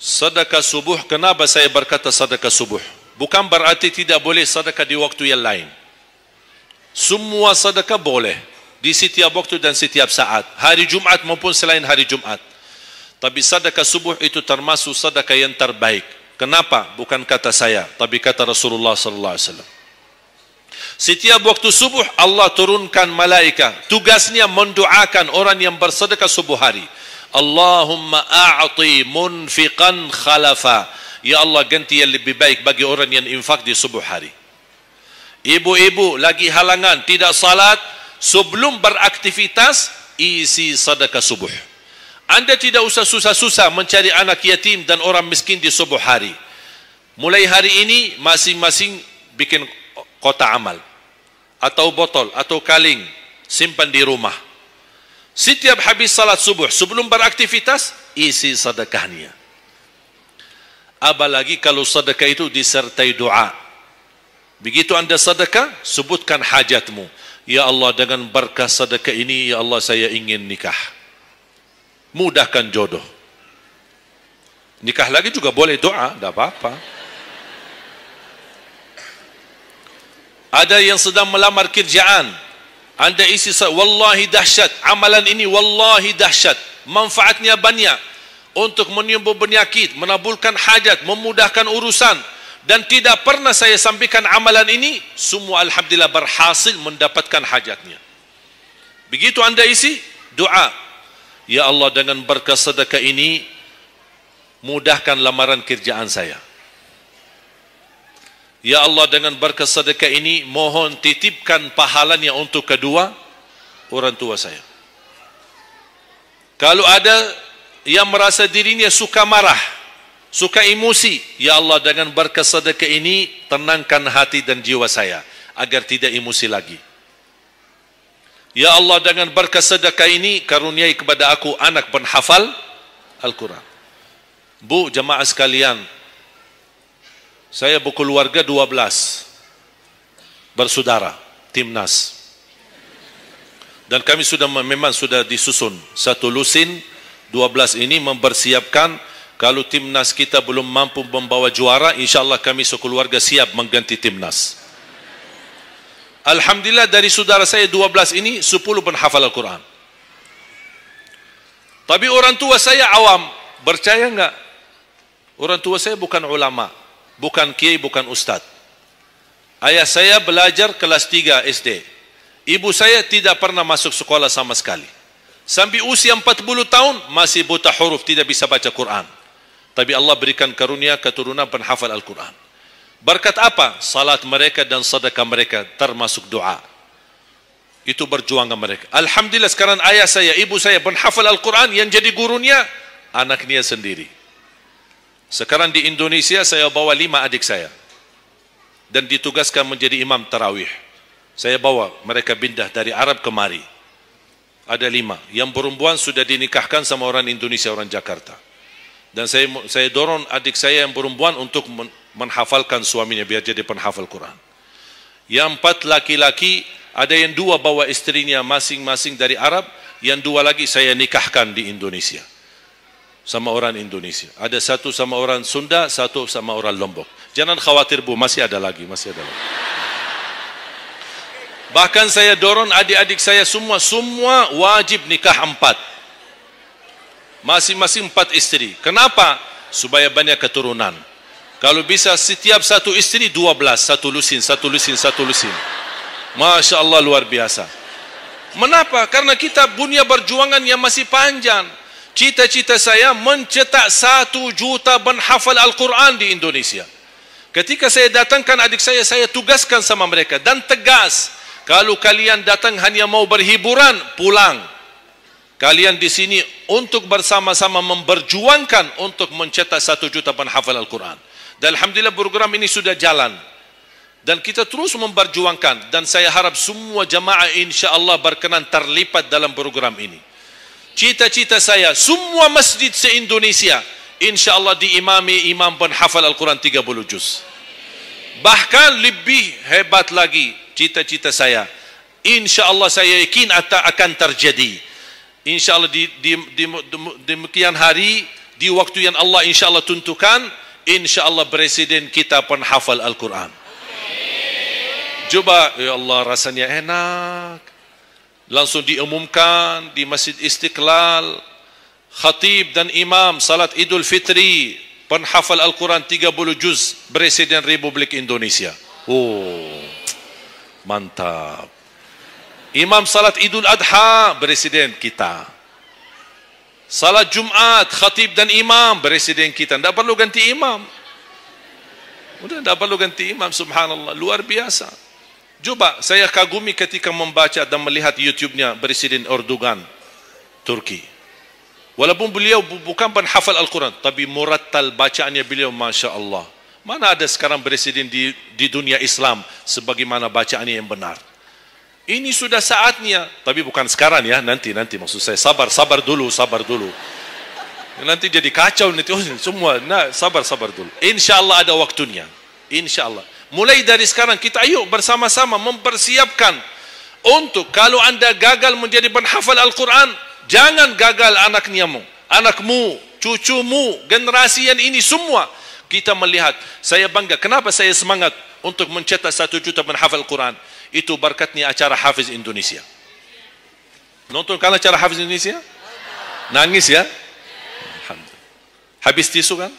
Sedekah subuh, kenapa saya berkata sedekah subuh? Bukan berarti tidak boleh sedekah di waktu yang lain. Semua sedekah boleh di setiap waktu dan setiap saat, hari Jumat maupun selain hari Jumat. Tapi sedekah subuh itu termasuk sedekah yang terbaik. Kenapa? Bukan kata saya, tapi kata Rasulullah sallallahu alaihi wasallam. Setiap waktu subuh Allah turunkan malaikat, tugasnya mendoakan orang yang bersedekah subuh hari. Allahumma a'ti munfiqan khalafa. Ya Allah, ganti yang lebih baik bagi orang yang infak di subuh hari. Ibu-ibu lagi halangan tidak salat, sebelum beraktivitas isi sedekah subuh. Anda tidak usah susah-susah mencari anak yatim dan orang miskin di subuh hari. Mulai hari ini masing-masing bikin kotak amal atau botol atau kaleng, simpan di rumah. Setiap habis salat subuh sebelum beraktivitas isi sedekahnya. Apalagi kalau sedekah itu disertai doa. Begitu Anda sedekah, sebutkan hajatmu. Ya Allah, dengan berkah sedekah ini, ya Allah, saya ingin nikah. Mudahkan jodoh. Nikah lagi juga boleh doa, tidak apa-apa. Ada yang sedang melamar kerjaan, Anda isi, wallahi dahsyat, amalan ini wallahi dahsyat, manfaatnya banyak untuk menyembuh penyakit, menabulkan hajat, memudahkan urusan, dan tidak pernah saya sampaikan amalan ini, semua alhamdulillah berhasil mendapatkan hajatnya. Begitu Anda isi, doa, ya Allah, dengan berkah sedekah ini mudahkan lamaran kerjaan saya. Ya Allah, dengan berkah sedekah ini mohon titipkan pahalanya untuk kedua orang tua saya. Kalau ada yang merasa dirinya suka marah, suka emosi, ya Allah, dengan berkah sedekah ini tenangkan hati dan jiwa saya agar tidak emosi lagi. Ya Allah, dengan berkah sedekah ini karuniai kepada aku anak penghafal Al-Quran. Bu, jemaah sekalian, saya berkeluarga 12 bersaudara, timnas. Dan kami memang sudah disusun satu lusin. 12 ini mempersiapkan kalau timnas kita belum mampu membawa juara, insyaAllah kami sekeluarga siap mengganti timnas. Alhamdulillah, dari saudara saya 12 ini 10 penghafal Al-Quran. Tapi orang tua saya awam. Percaya enggak? Orang tua saya bukan ulama, bukan kiai, bukan ustaz. Ayah saya belajar kelas 3 SD. Ibu saya tidak pernah masuk sekolah sama sekali. Sampai usia 40 tahun masih buta huruf, tidak bisa baca Quran. Tapi Allah berikan karunia keturunan penghafal Al-Quran. Berkat apa? Salat mereka dan sedekah mereka, termasuk doa. Itu berjuangan mereka. Alhamdulillah, sekarang ayah saya, ibu saya penghafal Al-Quran, yang jadi gurunya anaknya sendiri. Sekarang di Indonesia saya bawa 5 adik saya dan ditugaskan menjadi imam tarawih. Saya bawa mereka pindah dari Arab kemari. Ada 5. Yang perempuan sudah dinikahkan sama orang Indonesia, orang Jakarta. Dan saya dorong adik saya yang perempuan untuk menghafalkan suaminya biar jadi penghafal Quran. Yang 4 laki-laki, ada yang 2 bawa istrinya masing-masing dari Arab, yang 2 lagi saya nikahkan di Indonesia sama orang Indonesia. Ada 1 sama orang Sunda, 1 sama orang Lombok. Jangan khawatir Bu, masih ada lagi, masih ada lagi. Bahkan saya dorong adik-adik saya semua wajib nikah 4. Masing-masing 4 istri. Kenapa? Supaya banyak keturunan. Kalau bisa setiap satu istri 12, satu lusin. Masya Allah, luar biasa. Mengapa? Karena kita punya perjuangan yang masih panjang. Cita-cita saya mencetak 1 juta penghafal Al-Quran di Indonesia. Ketika saya datangkan adik saya tugaskan sama mereka dan tegas. Kalau kalian datang hanya mau berhiburan, pulang. Kalian di sini untuk bersama-sama memperjuangkan untuk mencetak 1 juta penghafal Al-Quran. Dan alhamdulillah program ini sudah jalan. Dan kita terus memperjuangkan. Dan saya harap semua jamaah insyaAllah berkenan terlibat dalam program ini. Cita-cita saya, semua masjid se-Indonesia insyaAllah diimami imam penghafal Al-Quran 30 juz. Bahkan lebih hebat lagi cita-cita saya, insyaAllah saya yakin akan terjadi. InsyaAllah di demikian hari di waktu yang Allah insya-Allah tentukan, insya-Allah presiden kita penghafal Al-Quran. Coba, ya Allah, rasanya enak. Langsung diumumkan di Masjid Istiqlal, khatib dan imam salat Idul Fitri, penghafal Al-Quran 30 juz, Presiden Republik Indonesia. Oh, mantap. Imam salat Idul Adha, Presiden kita. Salat Jumat, khatib dan imam, Presiden kita. Tidak perlu ganti imam. Udah, tidak perlu ganti imam, subhanallah. Luar biasa. Coba, saya kagumi ketika membaca dan melihat YouTube-nya Presiden Erdogan, Turki. Walaupun beliau bukan penghafal Al-Quran, tapi murattal bacaannya beliau, Masya Allah. Mana ada sekarang presiden di dunia Islam sebagaimana bacaannya yang benar. Ini sudah saatnya, tapi bukan sekarang ya, nanti maksud saya, sabar dulu. Nanti jadi kacau nanti, semua, sabar dulu. Insya Allah ada waktunya, insya Allah. Mulai dari sekarang kita ayo bersama-sama mempersiapkan untuk kalau anda gagal menjadi penghafal Al-Quran, jangan gagal anakmu, cucumu, generasi yang ini semua. Kita melihat, saya bangga, kenapa saya semangat untuk mencetak 1 juta penghafal Al-Quran? Itu berkatnya acara Hafiz Indonesia. Nonton kan acara Hafiz Indonesia? Nangis ya? Alhamdulillah. Habis tisu kan?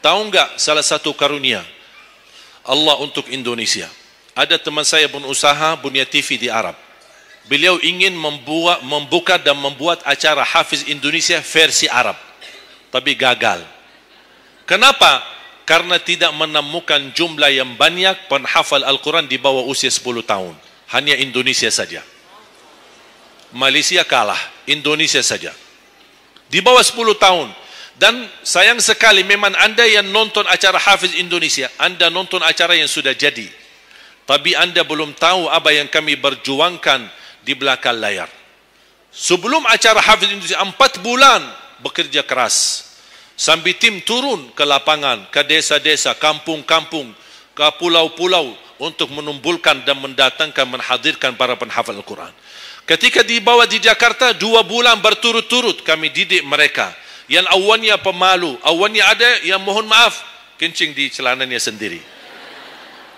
Tahu enggak salah satu karunia Allah untuk Indonesia? Ada teman saya berusaha punya TV di Arab. Beliau ingin membuka dan membuat acara Hafiz Indonesia versi Arab. Tapi gagal. Kenapa? Karena tidak menemukan jumlah yang banyak penghafal Al-Quran di bawah usia 10 tahun. Hanya Indonesia saja. Malaysia kalah, Indonesia saja. Di bawah 10 tahun. Dan sayang sekali memang anda yang nonton acara Hafiz Indonesia, anda nonton acara yang sudah jadi. Tapi anda belum tahu apa yang kami berjuangkan di belakang layar. Sebelum acara Hafiz Indonesia, 4 bulan bekerja keras. Sambil tim turun ke lapangan, ke desa-desa, kampung-kampung, ke pulau-pulau untuk menumbulkan dan mendatangkan, menhadirkan para penghafal Al-Quran. Ketika dibawa di Jakarta, 2 bulan berturut-turut kami didik mereka. Yang awalnya pemalu, awalnya ada yang mohon maaf, kencing di celananya sendiri.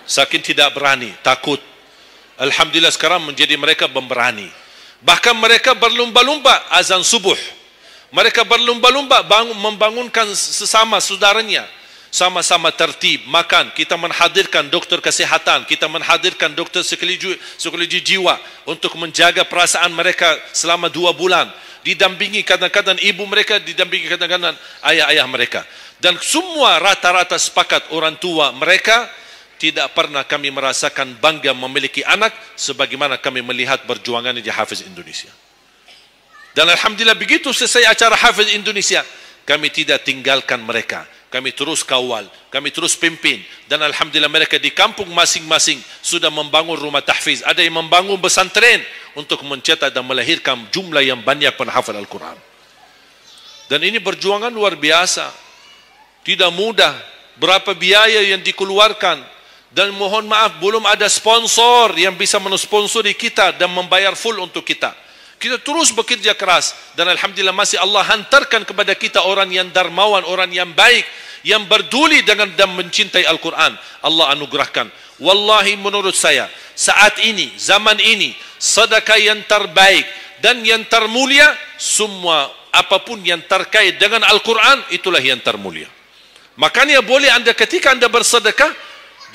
Saking tidak berani, takut. Alhamdulillah sekarang menjadi mereka pemberani. Bahkan mereka berlumba-lumba azan subuh. Mereka berlumba-lumba membangunkan sesama saudaranya. Sama-sama tertib, makan. Kita menghadirkan doktor kesehatan, kita menghadirkan doktor psikologi jiwa untuk menjaga perasaan mereka selama 2 bulan. Didampingi kadang-kadang ibu mereka, didampingi kadang-kadang ayah-ayah mereka. Dan semua rata-rata sepakat orang tua mereka tidak pernah kami merasakan bangga memiliki anak sebagaimana kami melihat perjuangannya di Hafiz Indonesia. Dan alhamdulillah begitu selesai acara Hafiz Indonesia, kami tidak tinggalkan mereka. Kami terus kawal, kami terus pimpin. Dan alhamdulillah mereka di kampung masing-masing sudah membangun rumah tahfiz. Ada yang membangun pesantren untuk mencetak dan melahirkan jumlah yang banyak penghafal Al-Quran. Dan ini perjuangan luar biasa. Tidak mudah. Berapa biaya yang dikeluarkan. Dan mohon maaf, belum ada sponsor yang bisa mensponsori kita dan membayar full untuk kita. Kita terus bekerja keras. Dan alhamdulillah masih Allah hantarkan kepada kita orang yang dermawan, orang yang baik, yang berduli dengan dan mencintai Al-Quran. Allah anugerahkan. Wallahi menurut saya, saat ini, zaman ini, sedekah yang terbaik dan yang termulia, semua apapun yang terkait dengan Al-Quran, itulah yang termulia. Makanya boleh anda ketika anda bersedekah,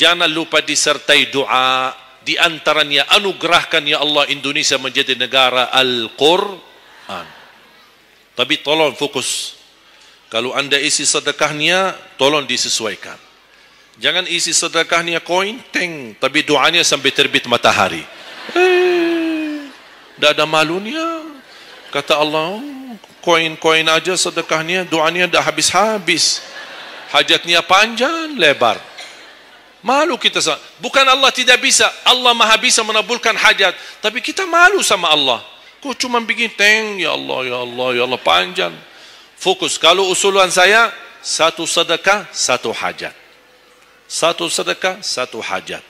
jangan lupa disertai doa. Di antaranya anugerahkan ya Allah Indonesia menjadi negara Al-Quran. Tapi tolong fokus. Kalau anda isi sedekahnya, tolong disesuaikan. Jangan isi sedekahnya koin, tapi doanya sampai terbit matahari. Tidak ada malunya. Kata Allah, koin-koin aja sedekahnya, doanya dah habis-habis. Hajatnya panjang, lebar. Malu kita sama. Bukan Allah tidak bisa. Allah maha bisa menabulkan hajat. Tapi kita malu sama Allah. Kok cuma bikin ya Allah, ya Allah, ya Allah, panjang. Fokus. Kalau usulan saya, 1 sedekah, 1 hajat. 1 sedekah, 1 hajat.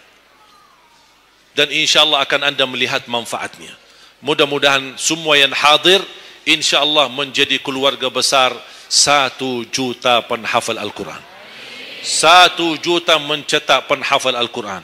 Dan insya Allah akan anda melihat manfaatnya. Mudah-mudahan semua yang hadir, InsyaAllah menjadi keluarga besar 1 juta penghafal Al-Quran. 1 juta mencetak penghafal Al-Quran.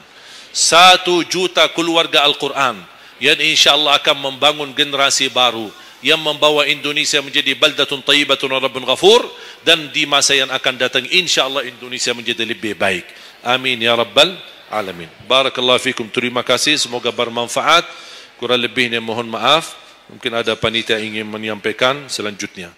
1 juta keluarga Al-Quran yang insyaAllah akan membangun generasi baru yang membawa Indonesia menjadi baldatun tayyibatun wa rabbun ghafur, dan di masa yang akan datang insyaAllah Indonesia menjadi lebih baik. Amin ya rabbal alamin. Barakallahu fikum. Terima kasih, semoga bermanfaat. Kurang lebihnya mohon maaf. Mungkin ada panitia ingin menyampaikan selanjutnya.